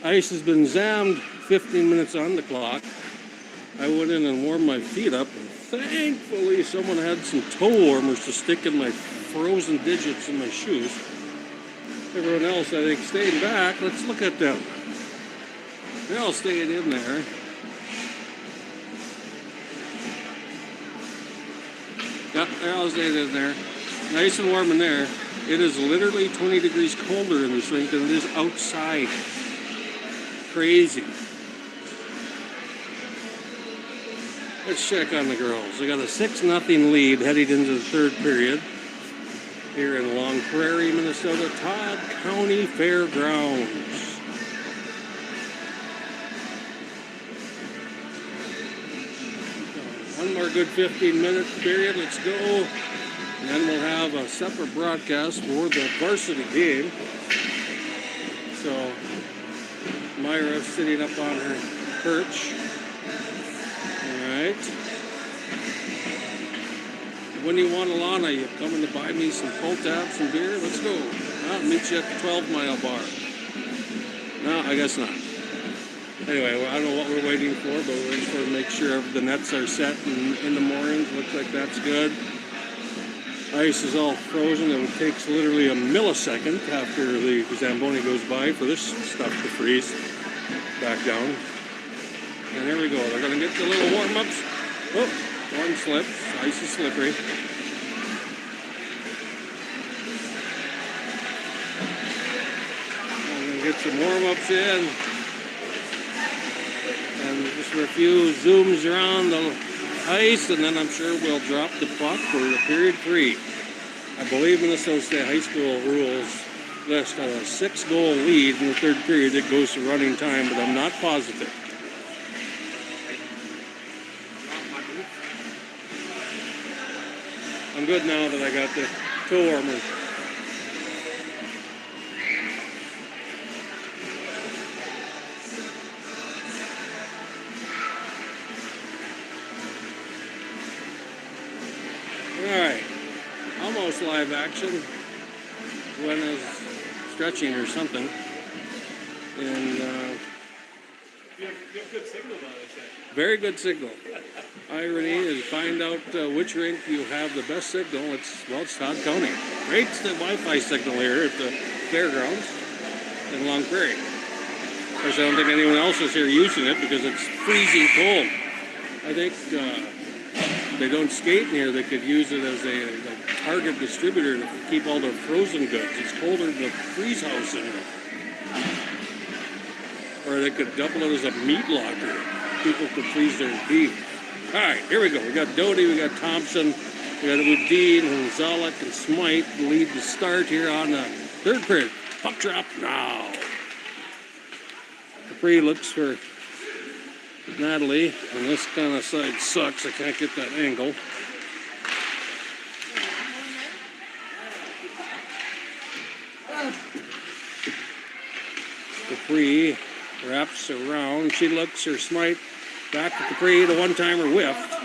Ice has been zammed, 15 minutes on the clock. I went in and warmed my feet up, and thankfully someone had some toe warmers to stick in my frozen digits in my shoes. Everyone else, I think, stayed back. Let's look at them. They all stayed in there. Yeah, they all stayed in there. Nice and warm in there. It is literally 20 degrees colder in this rink than it is outside. Crazy. Let's check on the girls. They got a 6-0 lead heading into the third period here in Long Prairie, Minnesota, Todd County Fairgrounds. One more good 15-minute period. Let's go. And then we'll have a separate broadcast for the varsity game. So Myra's sitting up on her perch. All right. When you want Alana, you coming to buy me some pull tabs and beer? Let's go. I'll meet you at the 12-mile bar. No, I guess not. Anyway, I don't know what we're waiting for, but we're waiting for to make sure the nets are set in the moorings. Looks like that's good. Ice is all frozen. It takes literally a millisecond after the Zamboni goes by for this stuff to freeze back down. And there we go. They're going to get the little warm-ups. Oh, one slips. Ice is slippery. I'm going to get some warm-ups in. And just for a few zooms around the ice, and then I'm sure we'll drop the puck for period 3. I believe Minnesota State High School rules list a 6-goal lead in the third period. It goes to running time, but I'm not positive. I'm good now that I got the toe warmer. Alright, almost live action. Gwen is stretching or something. And you have good signal on this thing. very good signal. Irony is find out which rink you have the best signal. It's Todd County. Great Wi-Fi signal here at the fairgrounds in Long Prairie. Of course, I don't think anyone else is here using it because it's freezing cold. I think they don't skate in here. They could use it as a Target distributor to keep all their frozen goods. It's colder than the freeze house in here. Or they could double it as a meat locker. People could freeze their beef. All right, here we go. We got Doty, we got Thompson, we got Woodine and Zolek and Smythe lead the start here on the third period. Puck drop now. Capri looks for Natalie, and this kind of side sucks. I can't get that angle. Capri wraps around. She looks for Smythe. Back to Capri, the one-timer whiffed.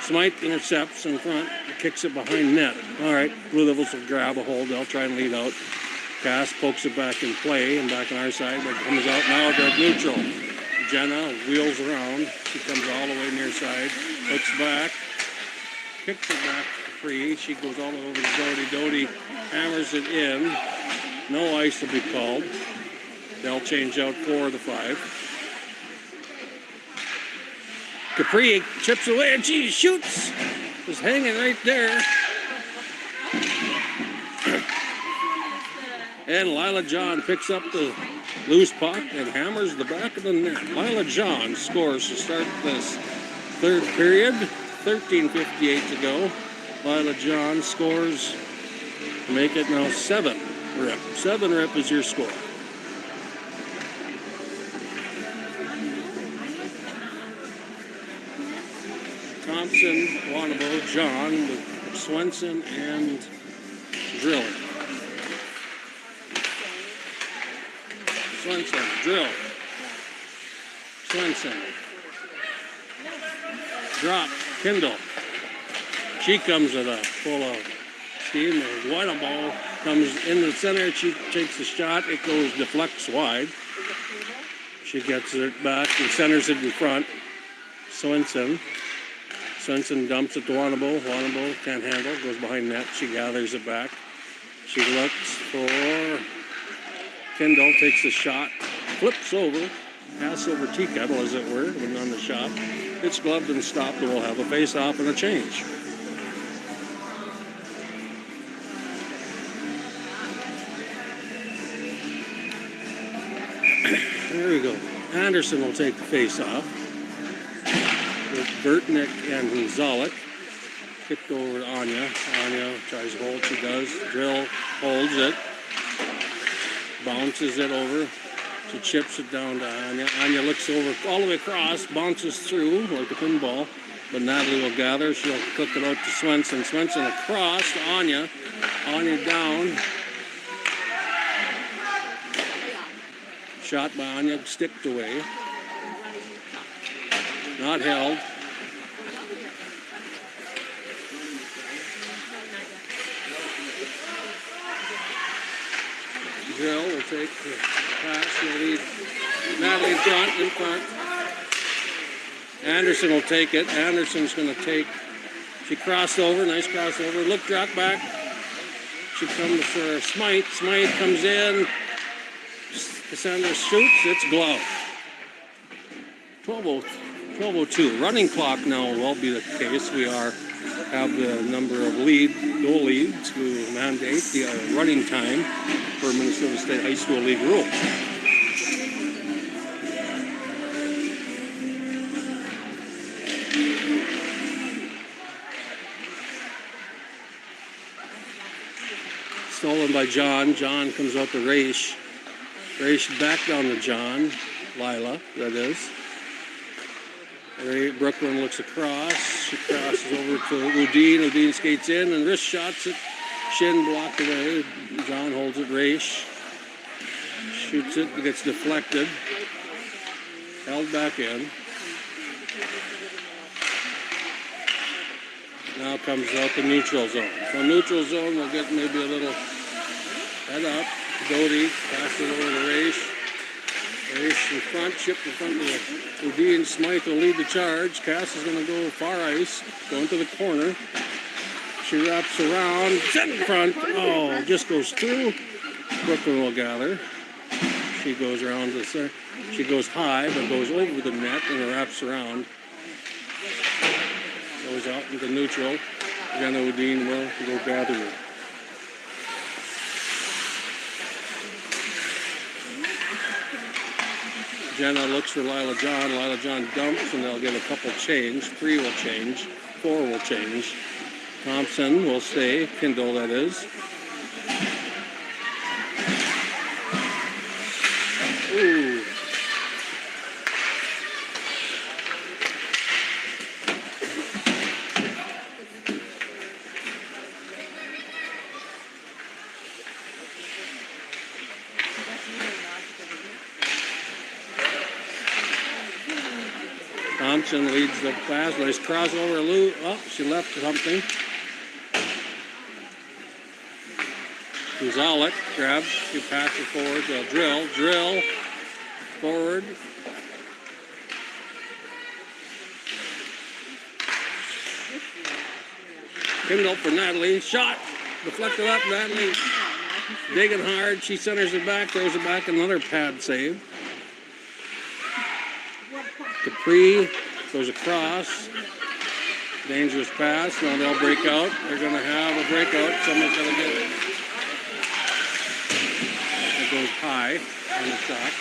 Smythe intercepts in front, kicks it behind net. All right, Blue Devils will grab a hold. They'll try and lead out. Cass pokes it back in play, and back on our side, but comes out now to neutral. Jenna wheels around. She comes all the way near side, hooks back, kicks it back to Capri. She goes all the way over to Doty. Doty hammers it in. No ice will be called. They'll change out 4 of the 5. Capri chips away and she shoots. Just hanging right there. And Lila John picks up the loose puck and hammers the back of the net. Lila John scores to start this third period. 13:58 to go. Lila John scores to make it now 7 rip. 7 rip is your score. Thompson, Wanabo, John, with Swenson, and Drill. Swenson, Drill. Swenson. Drop, Kindle. She comes with a full of Steam, the water ball comes in the center. She takes the shot. It goes, deflects wide. She gets it back and centers it in front. Swenson dumps it to Wanabo. Wanabo can't handle. Goes behind net. She gathers it back. She looks for Kendall. Takes the shot. Flips over. Pass over tea kettle, as it were, when on the shot. It's gloved and stopped, and we'll have a face-off and a change. There we go. Anderson will take the face-off. With Burtnick and Zolik. Kicked over to Anya. Anya tries to hold. She does. Drill holds it. Bounces it over. She chips it down to Anya. Anya looks over all the way across. Bounces through like a pinball. But Natalie will gather. She'll cook it out to Swenson. Swenson across to Anya. Anya down. Shot by Anya. Sticked away. Not held. Drill will take the pass. She'll lead Natalie in front. Anderson will take it. Anderson's going to take. She crossed over. Nice crossover. Look, drop back. She comes for Smythe. Smythe comes in. Cassandra shoots. It's glove. 12:02. Running clock now will be the case. We have the number of goal leads to mandate the running time for Minnesota State High School League rules. Stolen by John. John comes out to Raish. Raish back down to John. Lila, that is. Brooklyn looks across. She crosses over to Udine. Udine skates in and wrist shots it. Shin blocked away. John holds it. Raish shoots it. It gets deflected. Held back in. Now comes out the neutral zone. So neutral zone will get maybe a little head up. Doty passes it over to Raish. Raish in front, chipped in front of Udine. Smythe will lead the charge. Cass is going to go far ice, going to the corner. She wraps around, set in front. Oh, just goes through. Brooklyn will gather. She goes around the center. She goes high, but goes over the net and wraps around. Goes out into neutral. Then Udine will go gather it. Jenna looks for Lila John. Lila John dumps, and they'll get a couple change. 3 will change. 4 will change. Thompson will stay. Kindle, that is. Ooh. Thompson leads the pass. Nice crossover. Lou. Oh, she left something. Zolik grabs. She passes forward. They'll drill. Forward. Kindle for Natalie. Shot. Deflected up. Natalie digging hard. She centers it back. Throws it back. Another pad save. Capri goes across. Dangerous pass. Now they'll break out. They're going to have a breakout. Someone's going to get it. It goes high on the shot.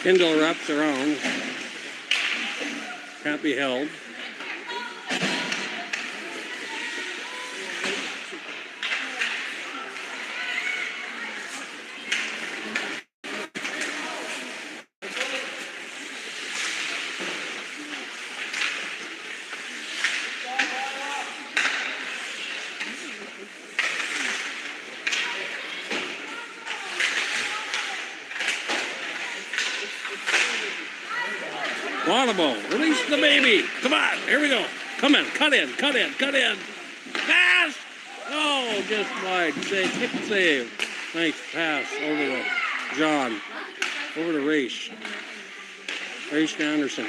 Kindle wraps around. Can't be held. Wanabo, release the baby. Come on, here we go. Come in, cut in, cut in, cut in. Pass! Oh, just wide. Save, kick save. Nice pass over to John. Over to Raish. Raish to Anderson.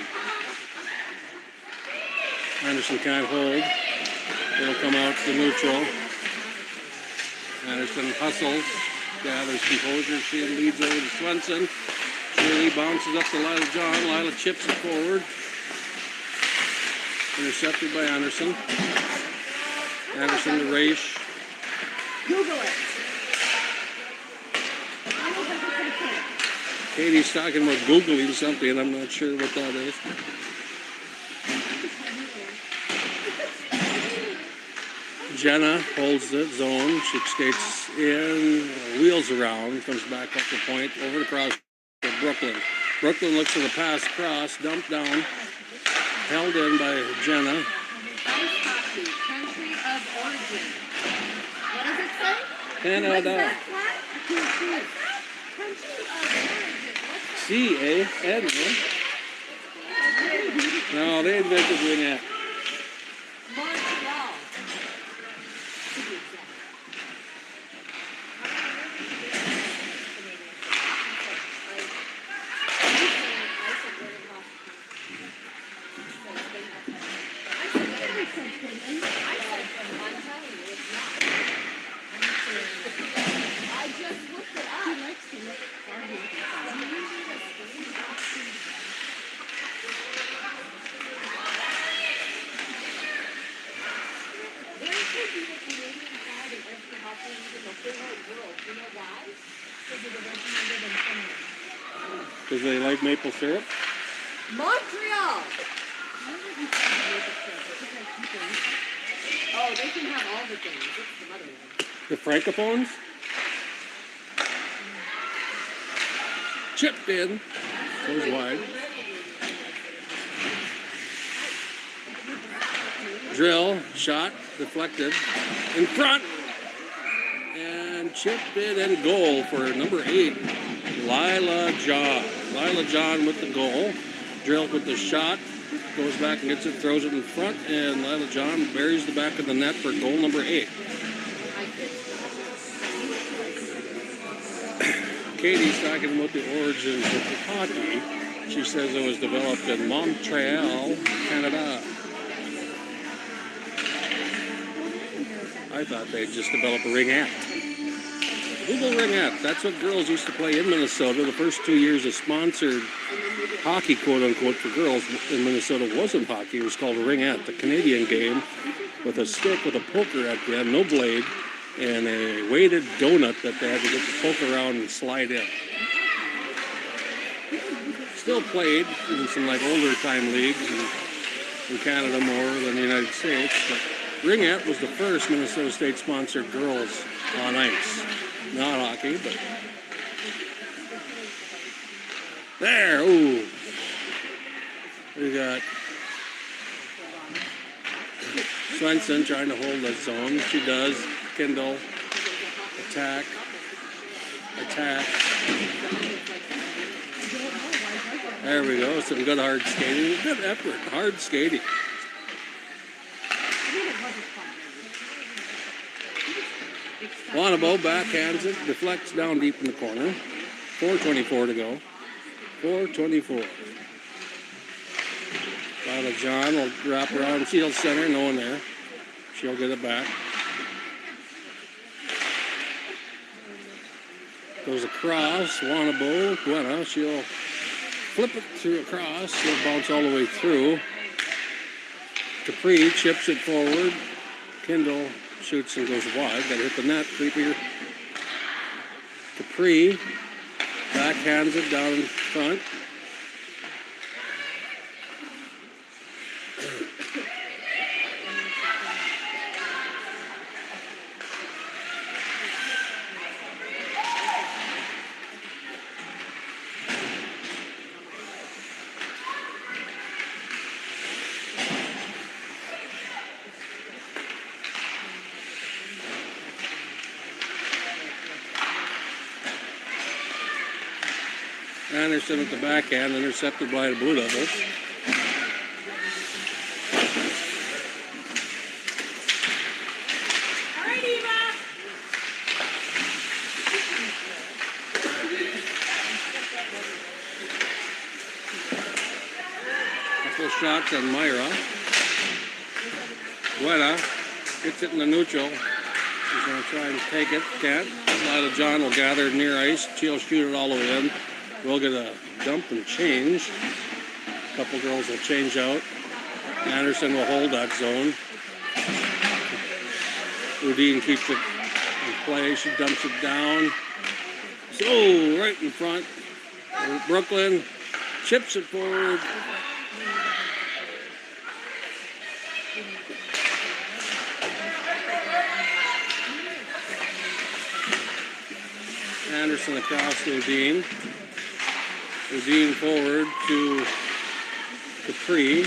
Anderson can't hold. It'll come out to neutral. Anderson hustles, gathers composure. She leads over to Swenson. She bounces up to Lila John. Lila chips it forward. Intercepted by Anderson. Anderson to Raish. Google it. Katie's talking about Googling something. I'm not sure what that is. Jenna holds the zone. She skates in, wheels around, comes back up the point, over the cross to Brooklyn. Brooklyn looks for the pass cross, dumped down, held in by Jenna. Ice hockey, country of origin. What does it say? Canada. What's that? I can't see it. Country of origin. What's C-A-N. No, they invented wingette. Montreal. I just looked it up. He likes to look There could be a Canadian flag in every hockey league in the whole world. You know why? Because it originated in Finland. Because they like maple syrup. Montreal! Oh, they can have all the things. It's the mother one. The francophones. Chipped in. Goes wide. Drill, shot, deflected. In front. And chipped in and goal for number 8, Lila John. Lila John with the goal. Drill with the shot. Goes back and gets it, throws it in front, and Lila John buries the back of the net for goal number 8. Katie's talking about the origins of the hockey. She says it was developed in Montreal, Canada. I thought they'd just develop a ringette. Google ringette. That's what girls used to play in Minnesota. The first 2 years of sponsored hockey, quote unquote, for girls in Minnesota wasn't hockey. It was called a ringette, the Canadian game with a stick with a poker at the end, no blade, and a weighted donut that they had to get the poke around and slide in. Still played in some like older time leagues in Canada more than the United States, but ringette was the first Minnesota State sponsored girls on ice. Not hockey, but there. Ooh, we got Swenson trying to hold that zone. She does. Kindle, attack. There we go. Some good hard skating. Good effort. Hard skating. Wanabo backhands it, deflects down deep in the corner. 4:24 to go. 4:24. Lila John will wrap around field center, no one there. She'll get it back. Goes across, Wanabo, Gwenna, she'll flip it through across, she'll bounce all the way through. Capri chips it forward. Kindle shoots and goes wide. Got to hit the net. Creepier. Capri backhands it down in front. Anderson at the backhand, intercepted by the Blue Devils. shots on Myra. Guetta gets it in the neutral. She's going to try and take it. Can't. Lila John will gather near ice. She'll shoot it all the way in. We'll get a dump and change. A couple girls will change out. Anderson will hold that zone. Udine keeps it in play. She dumps it down. So, right in front. Brooklyn chips it forward. Anderson across to Udine. Udine forward to Capri.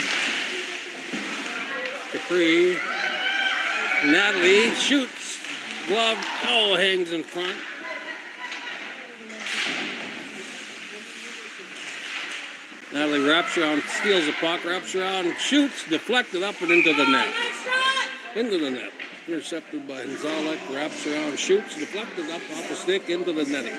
Capri. Natalie shoots. Glove. Oh, hangs in front. Natalie wraps around, steals the puck, wraps around, shoots, deflected up and into the net. Into the net. Intercepted by Zalek, wraps around, shoots, deflected up off the stick into the netting.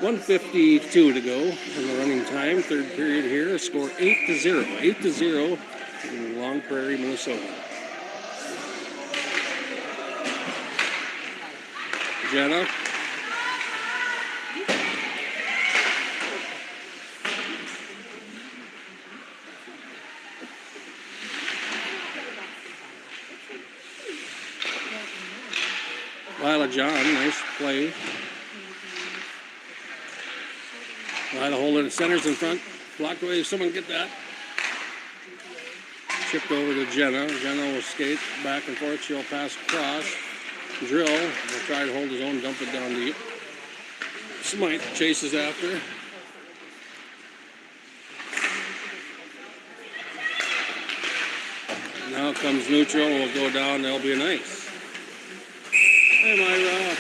1:52 to go in the running time. Third period here. Score 8-0. 8-0 in Long Prairie, Minnesota. Jenna. Lila John, nice play. Lila holding it, centers in front. Blocked away, someone get that. Chipped over to Jenna. Jenna will skate back and forth. She'll pass across. Drill will try to hold his own, dump it down deep. Smite chases after. Now comes neutral, will go down, there'll be an ice. Hey, Myra.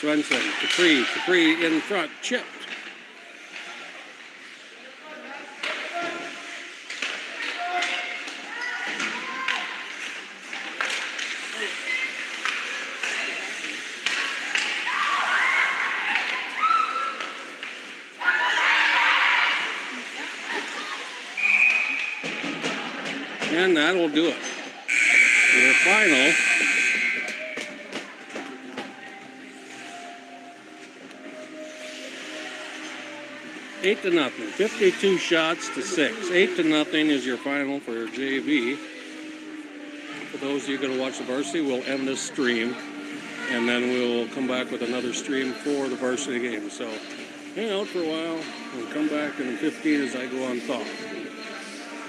Swenson, Capri in front, chipped. And that'll do it. Your final. 8-0. 52 shots to 6. 8-0 is your final for JV. For those of you going to watch the varsity, we'll end this stream, and then we'll come back with another stream for the varsity game. So hang out for a while and come back in 15 as I go on top.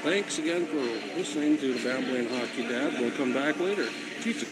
Thanks again for listening to the Babbling Hockey Dad. We'll come back later. Cheats.